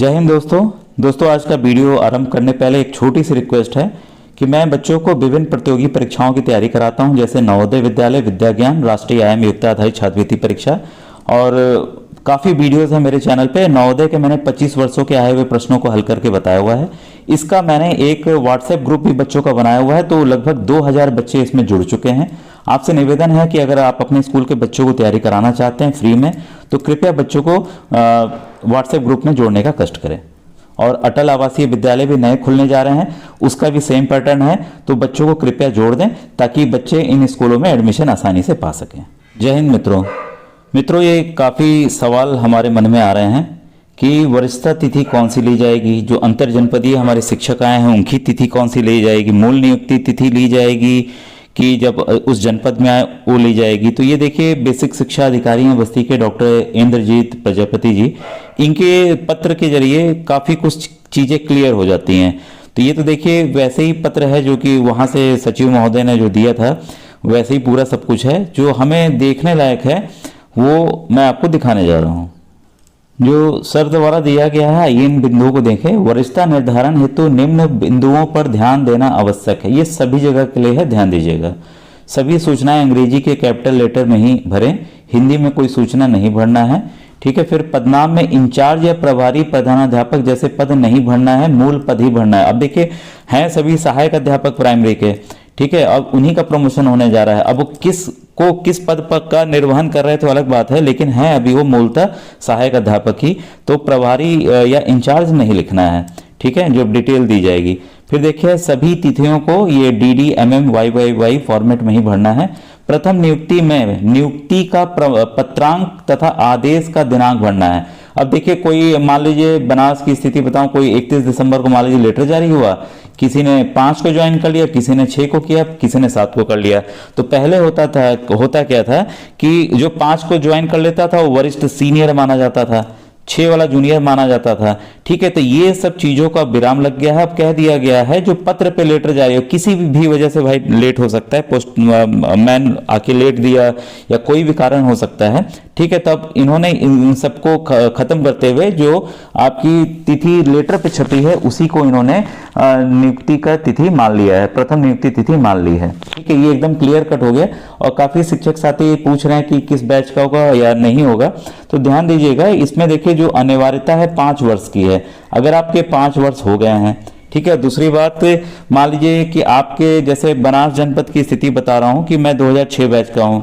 जय हिंद दोस्तों आज का वीडियो आरंभ करने पहले एक छोटी सी रिक्वेस्ट है कि मैं बच्चों को विभिन्न प्रतियोगी परीक्षाओं की तैयारी कराता हूं, जैसे नवोदय विद्यालय, विद्या ज्ञान, राष्ट्रीय आयाम योग्यता आधारित छात्रवृत्ति परीक्षा। और काफ़ी वीडियोस हैं मेरे चैनल पे। नवोदय के मैंने 25 वर्षों के आए हुए प्रश्नों को हल करके बताया हुआ है। इसका मैंने एक व्हाट्सएप ग्रुप भी बच्चों का बनाया हुआ है, तो लगभग 2000 बच्चे इसमें जुड़ चुके हैं। आपसे निवेदन है कि अगर आप अपने स्कूल के बच्चों को तैयारी कराना चाहते हैं फ्री में, तो कृपया बच्चों को व्हाट्सएप ग्रुप में जोड़ने का कष्ट करें। और अटल आवासीय विद्यालय भी नए खुलने जा रहे हैं, उसका भी सेम पैटर्न है, तो बच्चों को कृपया जोड़ दें ताकि बच्चे इन स्कूलों में एडमिशन आसानी से पा सकें। जय हिंद मित्रों, ये काफ़ी सवाल हमारे मन में आ रहे हैं कि वरिष्ठता तिथि कौन सी ली जाएगी, जो अंतर जनपदीय हमारे शिक्षक आए हैं उनकी तिथि कौन सी ली जाएगी, मूल नियुक्ति तिथि ली जाएगी कि जब उस जनपद में आए वो ली जाएगी। तो ये देखिए, बेसिक शिक्षा अधिकारी हैं बस्ती के डॉक्टर इंद्रजीत प्रजापति जी, इनके पत्र के जरिए काफ़ी कुछ चीज़ें क्लियर हो जाती हैं। तो ये तो देखिए वैसे ही पत्र है जो कि वहाँ से सचिव महोदय ने जो दिया था, वैसे ही पूरा सब कुछ है। जो हमें देखने लायक है वो मैं आपको दिखाने जा रहा हूँ। जो सर द्वारा दिया गया है, इन बिंदुओं को देखें। वरिष्ठता निर्धारण हेतु निम्न बिंदुओं पर ध्यान देना आवश्यक है। ये सभी जगह के लिए है, ध्यान दीजिएगा। सभी सूचनाएं अंग्रेजी के कैपिटल लेटर में ही भरें, हिंदी में कोई सूचना नहीं भरना है। ठीक है। फिर पदनाम में इंचार्ज या प्रभारी प्रधानाध्यापक जैसे पद नहीं भरना है, मूल पद ही भरना है। अब देखिए, हैं सभी सहायक अध्यापक प्राइमरी के, ठीक है, अब उन्हीं का प्रमोशन होने जा रहा है। अब वो किस पद पर का निर्वहन कर रहे थे अलग बात है, लेकिन है अभी वो मूलतः सहायक अध्यापक ही, तो प्रभारी या इंचार्ज नहीं लिखना है। ठीक है, जो डिटेल दी जाएगी। फिर देखिए, सभी तिथियों को ये DD MM YYY फॉर्मेट में ही भरना है। प्रथम नियुक्ति में नियुक्ति का पत्रांक तथा आदेश का दिनांक भरना है। अब देखिए, कोई मान लीजिए बनास की स्थिति बताऊं, कोई 31 दिसंबर को मान लीजिए लेटर जारी हुआ, किसी ने 5 को ज्वाइन कर लिया, किसी ने 6 को किया, किसी ने 7 को कर लिया। तो पहले होता क्या था कि जो 5 को ज्वाइन कर लेता था वो वरिष्ठ सीनियर माना जाता था, 6 वाला जूनियर माना जाता था। ठीक है, तो ये सब चीजों का विराम लग गया है। अब कह दिया गया है जो पत्र पे लेटर जारी हो, किसी भी वजह से भाई लेट हो सकता है, पोस्टमैन आके लेट दिया या कोई भी कारण हो सकता है। ठीक है, तब इन्होंने इन सबको खत्म करते हुए जो आपकी तिथि लेटर पे छपी है उसी को इन्होंने नियुक्ति का तिथि मान लिया है, प्रथम नियुक्ति तिथि मान ली है। ठीक है, ये एकदम क्लियर कट हो गया। और काफी शिक्षक साथी पूछ रहे हैं कि किस बैच का होगा या नहीं होगा, तो ध्यान दीजिएगा। इसमें देखिए जो अनिवार्यता है 5 वर्ष की है। अगर आपके 5 वर्ष हो गए हैं, ठीक है। दूसरी बात, मान लीजिए कि आपके जैसे बनास जनपद की स्थिति बता रहा हूं कि मैं 2006 बैच का हूं,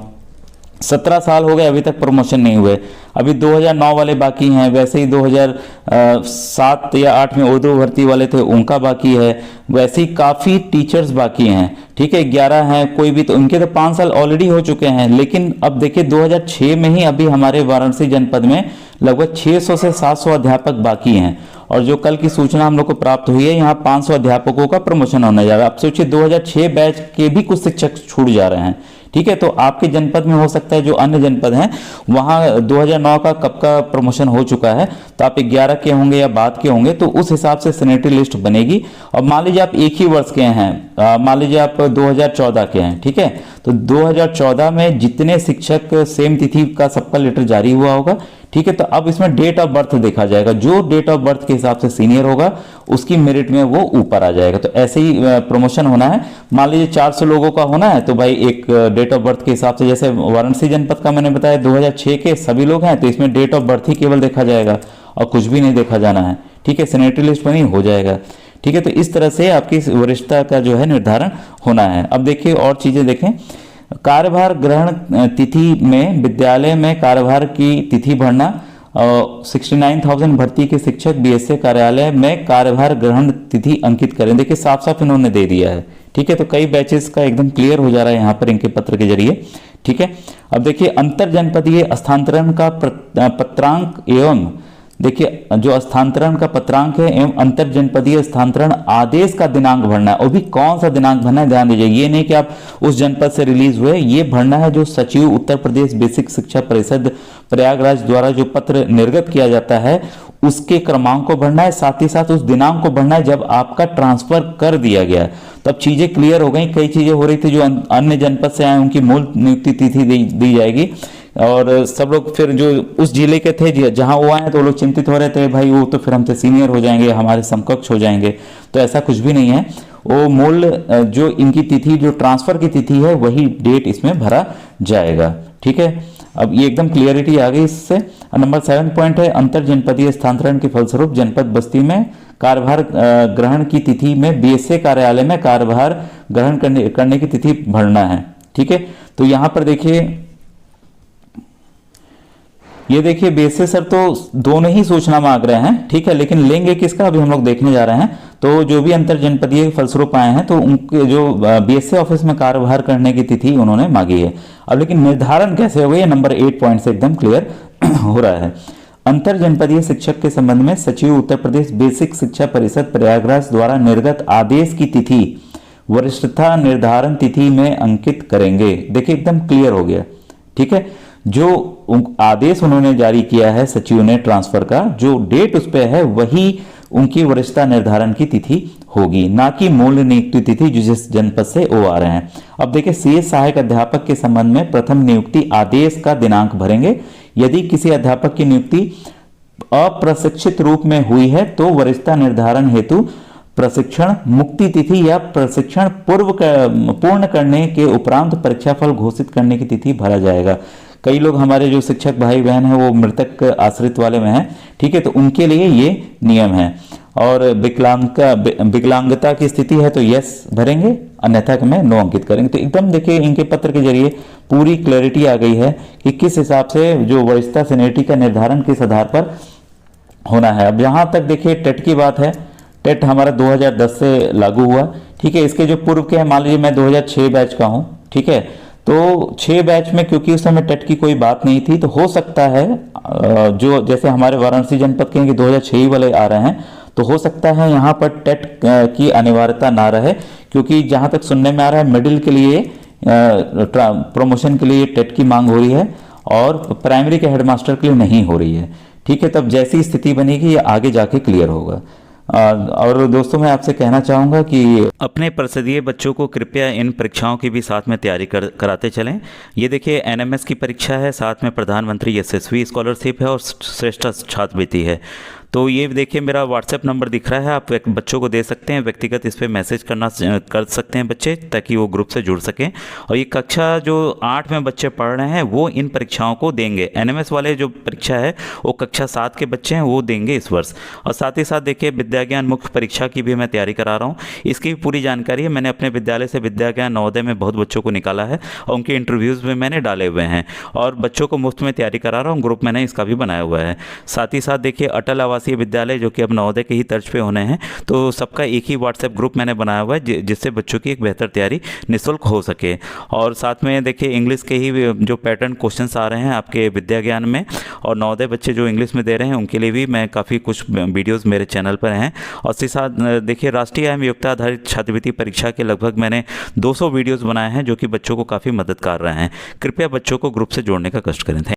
17 साल हो गए अभी तक प्रमोशन नहीं हुए, अभी 2009 वाले बाकी हैं। वैसे ही 2007 या 8 में उर्दू भर्ती वाले थे, उनका बाकी है। वैसे ही काफ़ी टीचर्स बाकी हैं। ठीक है, 11 हैं, कोई भी, तो उनके तो 5 साल ऑलरेडी हो चुके हैं। लेकिन अब देखिए 2006 में ही अभी हमारे वाराणसी जनपद में लगभग 600 से 700 अध्यापक बाकी हैं। और जो कल की सूचना हम लोग को प्राप्त हुई है, यहाँ 500 अध्यापकों का प्रमोशन होने जा रहा है। अब सोचिए 2006 बैच के भी कुछ शिक्षक छूट जा रहे हैं। ठीक है, तो आपके जनपद में हो सकता है जो अन्य जनपद हैं वहाँ 2009 का कब का प्रमोशन हो चुका है, तो आप 11 के होंगे या बाद के होंगे, तो उस हिसाब से सैनिटरी लिस्ट बनेगी। और मान लीजिए आप एक ही वर्ष के हैं, मान लीजिए आप 2014 के हैं, ठीक है, तो 2014 में जितने शिक्षक सेम तिथि का सबका लेटर जारी हुआ होगा, ठीक है, तो अब इसमें डेट ऑफ बर्थ देखा जाएगा। जो डेट ऑफ बर्थ के हिसाब से सीनियर होगा उसकी मेरिट में वो ऊपर आ जाएगा। तो ऐसे ही प्रमोशन होना है। मान लीजिए 400 लोगों का होना है, तो भाई एक डेट ऑफ बर्थ के हिसाब से, जैसे वाराणसी जनपद का मैंने बताया 2006 के सभी लोग हैं, तो इसमें डेट ऑफ बर्थ ही केवल देखा जाएगा और कुछ भी नहीं देखा जाना है। ठीक है, सैनिटरी लिस्ट बनी हो जाएगा। ठीक है, तो इस तरह से आपकी वरिष्ठता का जो है निर्धारण होना है। अब देखिए और चीजें देखें। कार्यभार ग्रहण तिथि में विद्यालय में कार्यभार की तिथि भरना, 69,000 भर्ती के शिक्षक BSA कार्यालय में कार्यभार ग्रहण तिथि अंकित करें। देखिए साफ साफ इन्होंने दे दिया है। ठीक है, तो कई बैचेस का एकदम क्लियर हो जा रहा है यहाँ पर इनके पत्र के जरिए। ठीक है, अब देखिए अंतर जनपदीय स्थानांतरण का पत्रांक एवं देखिए जो स्थानांतरण का पत्रांक है एवं अंतर जनपदीय स्थानांतरण आदेश का दिनांक भरना है। और भी कौन सा दिनांक भरना है ध्यान दीजिए, ये नहीं कि आप उस जनपद से रिलीज हुए, ये भरना है जो सचिव उत्तर प्रदेश बेसिक शिक्षा परिषद प्रयागराज द्वारा जो पत्र निर्गत किया जाता है उसके क्रमांक को भरना है, साथ ही साथ उस दिनांक को भरना है जब आपका ट्रांसफर कर दिया गया। तब चीजें क्लियर हो गई। कई चीजें हो रही थी जो अन्य जनपद से आए उनकी मूल नियुक्ति तिथि दी जाएगी, और सब लोग फिर जो उस जिले के थे जहां वो आए तो वो लोग चिंतित हो रहे थे, भाई वो तो फिर हमसे सीनियर हो जाएंगे, हमारे समकक्ष हो जाएंगे। तो ऐसा कुछ भी नहीं है। वो मूल जो इनकी तिथि, जो ट्रांसफर की तिथि है, वही डेट इसमें भरा जाएगा। ठीक है, अब ये एकदम क्लियरिटी आ गई इससे। नंबर 7 पॉइंट है, अंतर जनपदीय स्थानांतरण के फलस्वरूप जनपद बस्ती में कार्यभार ग्रहण की तिथि में बीएसए कार्यालय में कार्यभार ग्रहण करने की तिथि भरना है। ठीक है, तो यहां पर देखिए, ये देखिए बीएसए सर तो दोनों ही सूचना मांग रहे हैं। ठीक है, लेकिन लेंगे किसका अभी हम लोग देखने जा रहे हैं। तो जो भी अंतर जनपदीय फलस्वरूप आए हैं तो उनके जो बीएसए ऑफिस में कार्यभार करने की तिथि उन्होंने मांगी है। अब लेकिन निर्धारण कैसे हो गई, नंबर 8 पॉइंट से एकदम क्लियर हो रहा है। अंतर जनपदीय शिक्षक के संबंध में सचिव उत्तर प्रदेश बेसिक शिक्षा परिषद प्रयागराज द्वारा निर्गत आदेश की तिथि वरिष्ठता निर्धारण तिथि में अंकित करेंगे। देखिए एकदम क्लियर हो गया। ठीक है, जो आदेश उन्होंने जारी किया है सचिव ने ट्रांसफर का, जो डेट उस पे है वही उनकी वरिष्ठता निर्धारण की तिथि होगी, ना कि मूल नियुक्ति तिथि जिस जनपद से वो आ रहे हैं। अब देखिए, सीएस सहायक अध्यापक के संबंध में प्रथम नियुक्ति आदेश का दिनांक भरेंगे। यदि किसी अध्यापक की नियुक्ति अप्रशिक्षित रूप में हुई है तो वरिष्ठता निर्धारण हेतु प्रशिक्षण मुक्ति तिथि या प्रशिक्षण पूर्ण करने के उपरांत परीक्षाफल घोषित करने की तिथि भरा जाएगा। कई लोग हमारे जो शिक्षक भाई बहन हैं वो मृतक आश्रित वाले में हैं। ठीक है, तो उनके लिए ये नियम है। और विकलांगता की स्थिति है तो यस भरेंगे, अन्यथा में नो अंकित करेंगे। तो एकदम देखिए इनके पत्र के जरिए पूरी क्लैरिटी आ गई है कि किस हिसाब से जो वरिष्ठता सीनियरिटी का निर्धारण किस आधार पर होना है। अब यहाँ तक देखिए टेट की बात है। टेट हमारा 2010 से लागू हुआ। ठीक है, इसके जो पूर्व के हैं, मान लीजिए मैं 2006 बैच का हूँ। ठीक है, तो 6 बैच में क्योंकि उस समय टेट की कोई बात नहीं थी, तो हो सकता है जो जैसे हमारे वाराणसी जनपद के 2006 वाले आ रहे हैं, तो हो सकता है यहाँ पर टेट की अनिवार्यता ना रहे, क्योंकि जहाँ तक सुनने में आ रहा है मिडिल के लिए प्रमोशन के लिए टेट की मांग हो रही है और प्राइमरी के हेडमास्टर के लिए नहीं हो रही है। ठीक है, तब जैसी स्थिति बनेगी ये आगे जाके क्लियर होगा। और दोस्तों मैं आपसे कहना चाहूँगा कि अपने परिषदीय बच्चों को कृपया इन परीक्षाओं की भी साथ में तैयारी कराते चलें। ये देखिए एनएमएस की परीक्षा है, साथ में प्रधानमंत्री यशस्वी स्कॉलरशिप है और श्रेष्ठ छात्रवृत्ति है। तो ये देखिए मेरा व्हाट्सएप नंबर दिख रहा है, आप बच्चों को दे सकते हैं, व्यक्तिगत इस पर मैसेज कर सकते हैं बच्चे, ताकि वो ग्रुप से जुड़ सकें। और ये कक्षा जो 8 में बच्चे पढ़ रहे हैं वो इन परीक्षाओं को देंगे। एनएमएस वाले जो परीक्षा है वो कक्षा 7 के बच्चे हैं वो देंगे इस वर्ष। और साथ ही साथ देखिए विद्या ज्ञान मुख्य परीक्षा की भी मैं तैयारी करा रहा हूँ, इसकी भी पूरी जानकारी है। मैंने अपने विद्यालय से विद्या ज्ञान नवोदय में बहुत बच्चों को निकाला है और उनके इंटरव्यूज़ भी मैंने डाले हुए हैं और बच्चों को मुफ्त में तैयारी करा रहा हूँ। ग्रुप मैंने इसका भी बनाया हुआ है। साथ ही साथ देखिए अटल आवासीय विद्यालय जो कि अब नवोदय के ही तर्ज पे होने हैं, तो सबका एक ही व्हाट्सएप ग्रुप मैंने बनाया हुआ है जिससे बच्चों की एक बेहतर तैयारी निःशुल्क हो सके। और साथ में देखिए इंग्लिश के ही जो पैटर्न क्वेश्चंस आ रहे हैं आपके विद्या ज्ञान में, और नवोदय बच्चे जो इंग्लिश में दे रहे हैं उनके लिए भी मैं काफ़ी कुछ वीडियोज़ मेरे चैनल पर हैं। और इसके साथ देखिए राष्ट्रीय आय योग्यता आधारित छात्रवृत्ति परीक्षा के लगभग मैंने 200 वीडियोज़ बनाए हैं जो कि बच्चों को काफ़ी मदद कर रहे हैं। कृपया बच्चों को ग्रुप से जोड़ने का कष्ट करें।